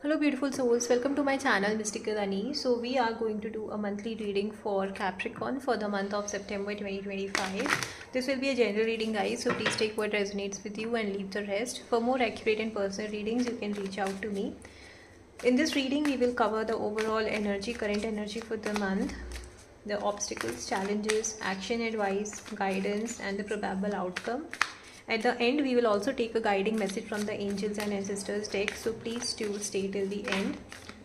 Hello, beautiful souls. Welcome to my channel, Mystical Ani. So, we are going to do a monthly reading for Capricorn for the month of September 2025. This will be a general reading, guys. So, please take what resonates with you and leave the rest. For more accurate and personal readings, you can reach out to me. In this reading, we will cover the overall energy, current energy for the month, the obstacles, challenges, action advice, guidance, and the probable outcome. At the end, we will also take a guiding message from the angels and ancestors deck. So please do stay till the end.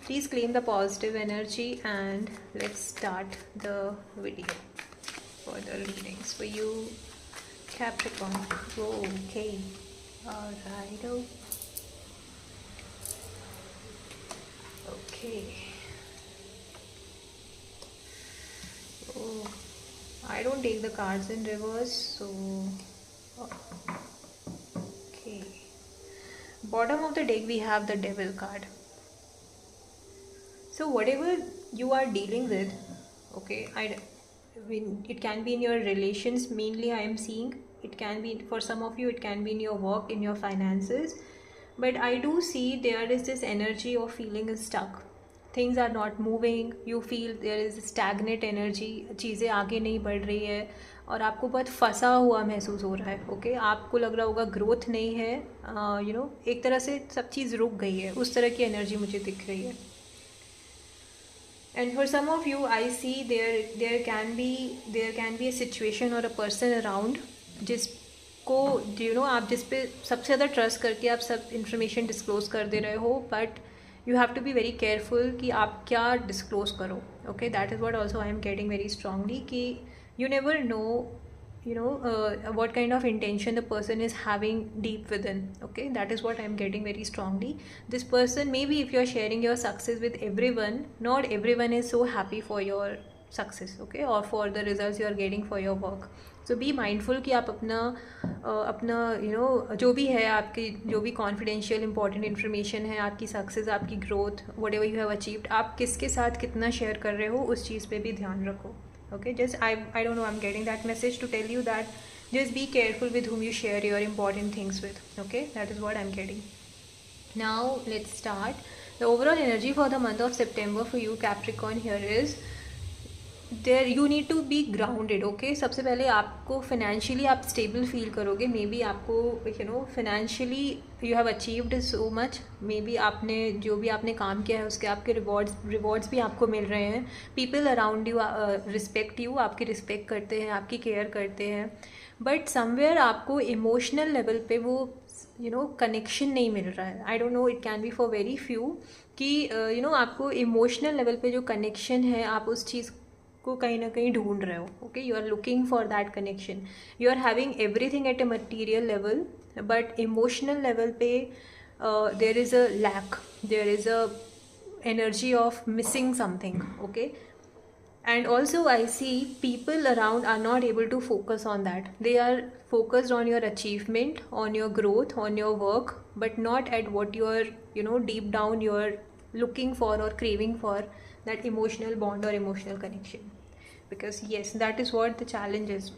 Please claim the positive energy and let's start the video for the readings for you, Capricorn. Okay. Alright. Okay. Oh, I don't take the cards in reverse, so okay. Bottom of the deck we have the Devil card. So whatever you are dealing with, okay, mean, it can be in your relations mainly. I am seeing it can be for some of you. It can be in your work, in your finances, but I do see there is this energy of feeling stuck. Things are not moving. You feel there is stagnant energy. चीज़ें आगे नहीं बढ़ रही है और आपको बहुत फंसा हुआ महसूस हो रहा है. ओके, आपको लग रहा होगा ग्रोथ नहीं है. एक तरह से सब चीज़ रुक गई है. उस तरह की एनर्जी मुझे दिख रही है. And for some of you, I see there can be a situation or a person around जिसको आप जिस पे सबसे ज़्यादा ट्रस्ट करके आप सब इंफॉर्मेशन डिस्क्लोज कर दे रहे हो, but you have to be very careful कि आप क्या डिस्क्लोज करो. Okay, that is what also I am getting very strongly कि you never know what kind of intention the person is having deep within. Okay, that is what I'm getting very strongly. This person, maybe if you're sharing your success with everyone, not everyone is so happy for your success, okay, or for the results you are getting for your work. So be mindful कि आप अपना जो भी है आपकी, जो भी confidential important information है, आपकी सक्सेस, आपकी growth, what ever you have achieved, आप किसके साथ कितना शेयर कर रहे हो उस चीज़ पे भी ध्यान रखो. Okay, just I don't know, I'm getting that message to tell you that just be careful with whom you share your important things with. Okay, that is what I'm getting. Now let's start. The overall energy for the month of September for you, Capricorn, here is there you need to be grounded. Okay, सबसे पहले आपको financially आप stable feel करोगे. Maybe आपको financially you have achieved so much. Maybe आपने जो भी आपने काम किया है उसके आपके रिवॉर्ड्स भी आपको मिल रहे हैं. People around you respect you, आपकी रिस्पेक्ट करते हैं, आपकी केयर करते हैं, बट समवेयर आपको इमोशनल लेवल पे वो कनेक्शन नहीं मिल रहा है. I don't know, it can be for very few कि आपको इमोशनल लेवल पे जो कनेक्शन है आप उस चीज़ को कहीं ना कहीं ढूंढ रहे हो. Okay, you are looking for that connection. You are having everything at a material level, but emotional level पे there is a lack, there is a energy of missing something. Okay, and also I see people around are not able to focus on that. They are focused on your achievement, on your growth, on your work, but not at what you are deep down you are looking for or craving for, that emotional bond or emotional connection. Because yes, that is what the challenge is.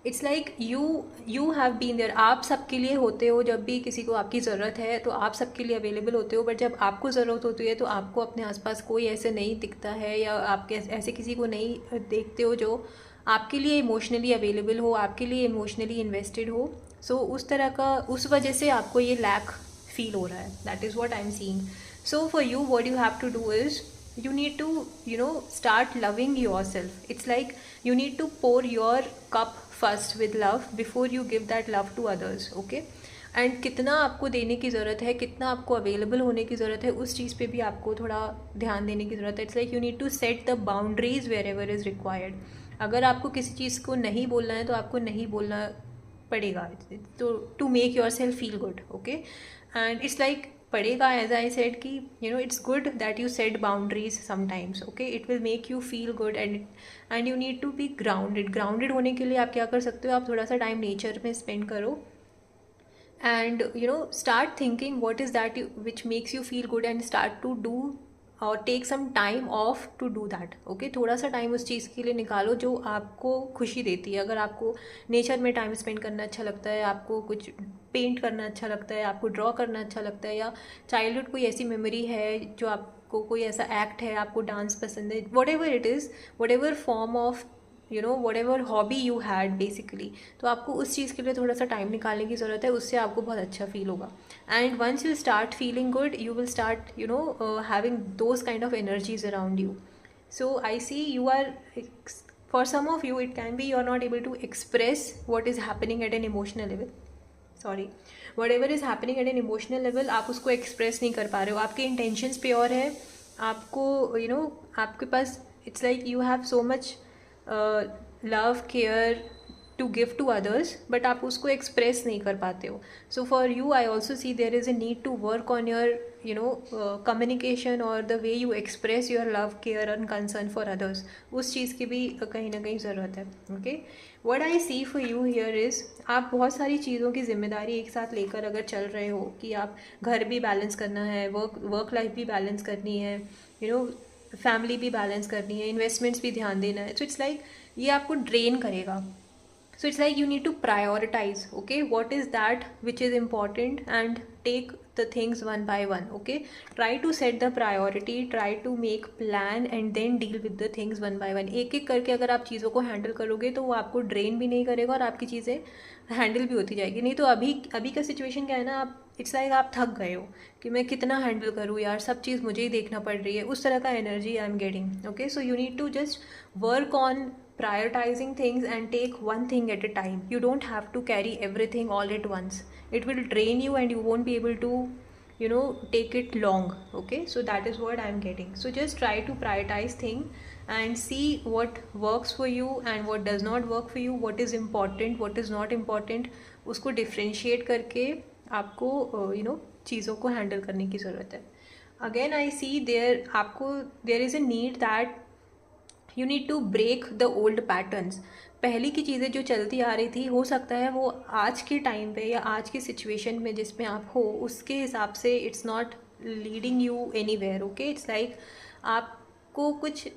It's like you have been there. आप सबके लिए होते हो. जब भी किसी को आपकी ज़रूरत है तो आप सबके लिए अवेलेबल होते हो, बट जब आपको ज़रूरत होती है तो आपको अपने आसपास कोई ऐसे नहीं दिखता है, या आप ऐसे किसी को नहीं देखते हो जो आपके लिए इमोशनली अवेलेबल हो, आपके लिए इमोशनली इन्वेस्टेड हो. सो उस तरह का, उस वजह से आपको ये लैक फील हो रहा है. That is what I am seeing. So for you, what you have to do is you need to start loving yourself. It's like you need to pour your cup first with love before you give that love to others. Okay, and कितना आपको देने की ज़रूरत है, कितना आपको available होने की ज़रूरत है, उस चीज़ पे भी आपको थोड़ा ध्यान देने की ज़रूरत है. It's like you need to set the boundaries wherever is required. अगर आपको किसी चीज़ को नहीं बोलना है तो आपको नहीं बोलना पड़ेगा, तो to make yourself feel good. Okay, and it's like पड़ेगा, एज आई सेड कि it's good that you set boundaries sometimes. Okay, it will make you feel good and you need to be grounded. Grounded होने के लिए आप क्या कर सकते हो, आप थोड़ा सा टाइम नेचर में स्पेंड करो and start thinking what is that which makes you feel good, and start to do और take some time off to do that, okay. थोड़ा सा टाइम उस चीज़ के लिए निकालो जो आपको खुशी देती है। अगर आपको नेचर में टाइम स्पेंड करना अच्छा लगता है, आपको कुछ पेंट करना अच्छा लगता है, आपको ड्रॉ करना अच्छा लगता है, या चाइल्डहुड कोई ऐसी मेमोरी है जो आपको, कोई ऐसा एक्ट है, आपको डांस पसंद है, what ever it is, what ever form of what ever hobby you had basically, तो आपको उस चीज़ के लिए थोड़ा सा टाइम निकालने की ज़रूरत है। उससे आपको बहुत अच्छा फील होगा। And once you start feeling good, you will start having those kind of energies around you. So I see you are, for some of you it can be you are not able to express what is happening at an emotional level, sorry, whatever is happening at an emotional level, आप उसको express नहीं कर पा रहे हो। आपके intentions pure है, आपको आपके पास, it's like you have so much love, care to give to others, but आप उसको एक्सप्रेस नहीं कर पाते हो। So for you I also see there is a need to work on your communication और the way you express your love, care and concern for others. उस चीज़ की भी कहीं ना कहीं ज़रूरत है, okay. What I see for you here is, आप बहुत सारी चीज़ों की जिम्मेदारी एक साथ लेकर अगर चल रहे हो कि आप घर भी बैलेंस करना है, वर्क लाइफ भी बैलेंस करनी है, फैमिली भी बैलेंस करनी है, इन्वेस्टमेंट्स भी ध्यान देना है। सो इट्स लाइक ये आपको ड्रेन करेगा। So it's like you need to prioritize, okay, what is that which is important, and take the things one by one, okay. Try to set the priority, try to make plan and then deal with the things one by one. एक एक करके अगर आप चीज़ों को handle करोगे तो वो आपको ड्रेन भी नहीं करेगा और आपकी चीज़ें हैंडल भी होती जाएगी। नहीं तो अभी का सिचुएशन क्या है ना, आप इट्स लाइक आप थक गए हो कि मैं कितना हैंडल करूँ यार, सब चीज़ मुझे ही देखना पड़ रही है, उस तरह का energy I am getting, okay. So you need to just work on prioritizing things and take one thing at a time. You don't have to carry everything all at once. It will drain you and you won't be able to take it long, okay. So that is what I'm getting. So just try to prioritize things and see what works for you and what does not work for you, what is important, what is not important. उसको differentiate करके आपको चीज़ों को handle करने की ज़रूरत है। Again I see there is a need that you need to break the old patterns. पहले की चीज़ें जो चलती आ रही थी, हो सकता है वो आज के टाइम पे या आज की सिचुएशन में जिसमें आप हो उसके हिसाब से it's not leading you anywhere, okay. It's like आपको कुछ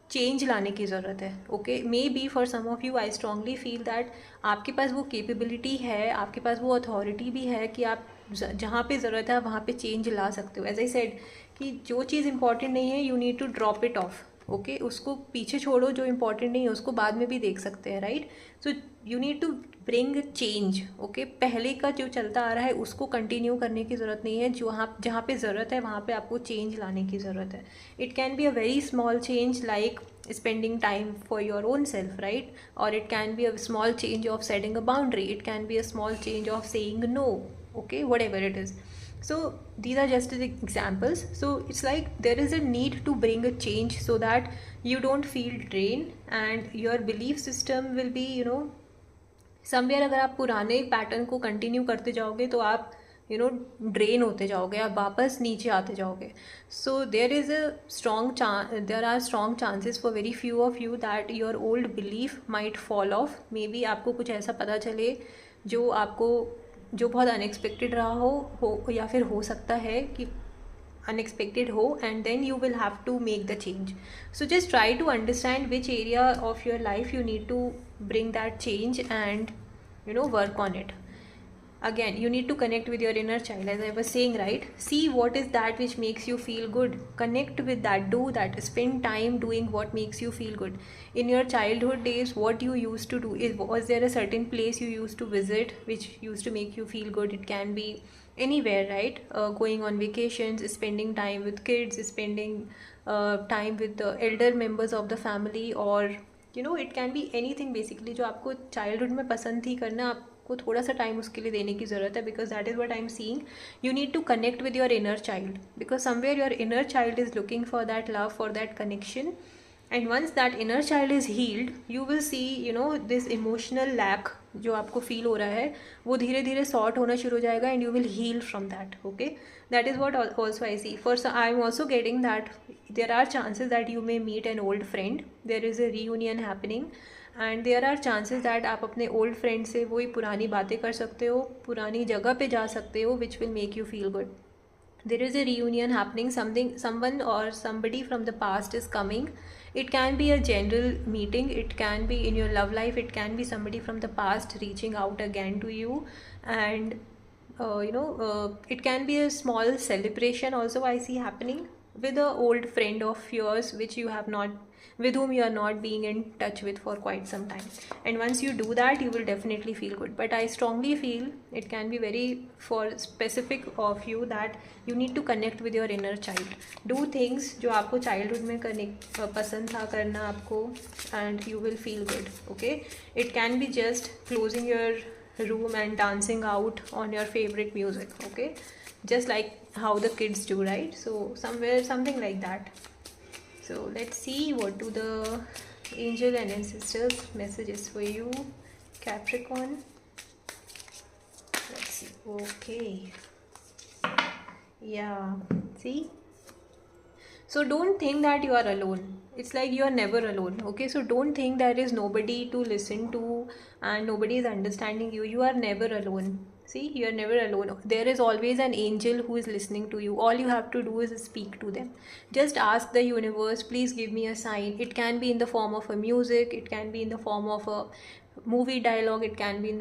चेंज लाने की ज़रूरत है, okay. Maybe for some of you I strongly feel that आपके पास वो कैपेबिलिटी है, आपके पास वो अथॉरिटी भी है कि आप जहाँ पे ज़रूरत है वहाँ पे चेंज ला सकते हो। एज आई सेड कि जो चीज़ इंपॉर्टेंट नहीं है, you need to drop it off, okay. उसको पीछे छोड़ो, जो इम्पोर्टेंट नहीं है उसको बाद में भी देख सकते हैं, right. So you need to bring change, okay. पहले का जो चलता आ रहा है उसको कंटिन्यू करने की ज़रूरत नहीं है, जहाँ पे ज़रूरत है वहाँ पे आपको चेंज लाने की ज़रूरत है। It can be a very small change like spending time for your own self, right? Or it can be a small change of setting a boundary, it can be a small change of saying no, okay, whatever it is. So these are just the examples. So it's like there is a need to bring a change so that you don't feel drained and your belief system will be somewhere. अगर आप पुराने pattern को continue करते जाओगे तो आप drain होते जाओगे, आप वापस नीचे आते जाओगे। So there are strong chances for very few of you that your old belief might fall off. Maybe आपको कुछ ऐसा पता चले जो बहुत अनएक्सपेक्टेड रहा हो या फिर हो सकता है कि अनएक्सपेक्टेड हो, and then you will have to make the change. So just try to understand which area of your life you need to bring that change and work on it. Again, you need to connect with your inner child, as I was saying, right? See what is that which makes you feel good. Connect with that, do that, spend time doing what makes you feel good. In your childhood days, what you used to do, was there a certain place you used to visit which used to make you feel good? It can be anywhere, right? Going on vacations, spending time with kids, spending time with the elder members of the family, or it can be anything basically जो आपको childhood में पसंद थी करना, आपको थोड़ा सा time उसके लिए देने की ज़रूरत है. Because that is what I am seeing. You need to connect with your inner child, because somewhere your inner child is looking for that love, for that connection. And once that inner child is healed, you will see this emotional lack जो आपको feel हो रहा है वो धीरे धीरे sort होना शुरू हो जाएगा, and you will heal from that. Okay, that is what also I see. For I am also getting that there are chances that you may meet an old friend, there is a reunion happening, and there are chances that आप अपने old friend से वही पुरानी बातें कर सकते हो, पुरानी जगह पे जा सकते हो, which will make you feel good. there is a reunion happening, someone or somebody from the past is coming. It can be a general meeting, it can be in your love life, it can be somebody from the past reaching out again to you. And it can be a small celebration also I see happening with a old friend of yours which you have not, with whom you are not being in touch with for quite some time. And once you do that, you will definitely feel good. But I strongly feel it can be very for specific of you that you need to connect with your inner child. Do things जो आपको childhood में करने पसंद था करना आपको, and you will feel good. Okay, it can be just closing your room and dancing out on your favorite music. Okay, just like how the kids do, right? So somewhere something like that. So let's see what do the angel and ancestors messages for you, Capricorn. Let's see. Okay, yeah, see, so don't think that you are alone. It's like you are never alone. Okay, so don't think there is nobody to listen to and nobody is understanding you. You are never alone. See, you are never alone. There is always an angel who is listening to you. All you have to do is speak to them. Just ask the universe, please give me a sign. It can be in the form of a music, it can be in the form of a movie dialogue, it can be in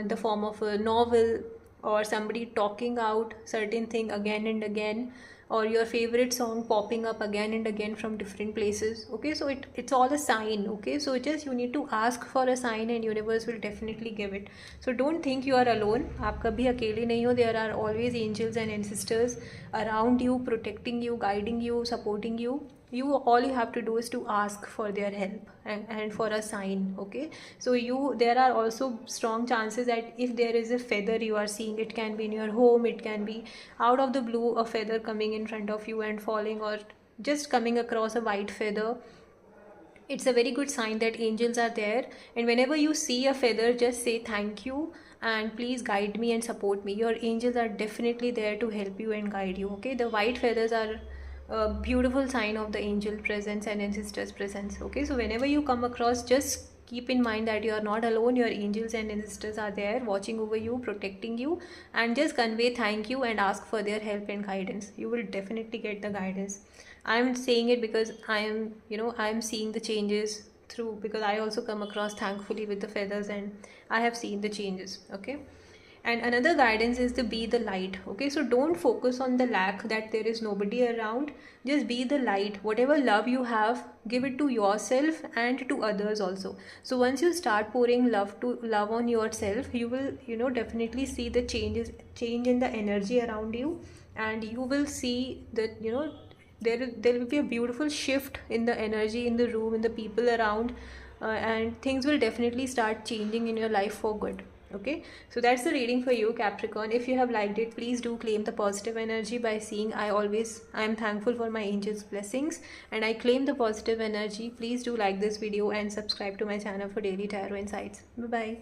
the form of a novel, or somebody talking out certain thing again and again, or your favorite song popping up again and again from different places. Okay, so it's all a sign. Okay, so just you need to ask for a sign and universe will definitely give it. So don't think you are alone. आप कभी अकेले नहीं हो. There are always angels and ancestors around you, protecting you, guiding you, supporting you. All you have to do is to ask for their help and for a sign. Okay, so there are also strong chances that if there is a feather you are seeing, it can be in your home, it can be out of the blue, a feather coming in front of you and falling, or just coming across a white feather. It's a very good sign that angels are there. And whenever you see a feather, just say thank you and please guide me and support me. Your angels are definitely there to help you and guide you. Okay, the white feathers are a beautiful sign of the angel presence and ancestors presence. Okay, so whenever you come across, just keep in mind that you are not alone. Your angels and ancestors are there watching over you, protecting you, and just convey thank you and ask for their help and guidance. You will definitely get the guidance. I'm saying it because I'm seeing the changes through, because I also come across thankfully with the feathers and I have seen the changes. Okay, and another guidance is to be the light. Okay, so don't focus on the lack that there is nobody around. Just be the light. Whatever love you have, give it to yourself and to others also. So once you start pouring love on yourself, you will definitely see the change in the energy around you, and you will see that there will be a beautiful shift in the energy in the room, in the people around, and things will definitely start changing in your life for good. Okay, so that's the reading for you, Capricorn. If you have liked it, please do claim the positive energy by saying I am thankful for my angels blessings and I claim the positive energy. Please do like this video and subscribe to my channel for daily tarot insights. Bye bye.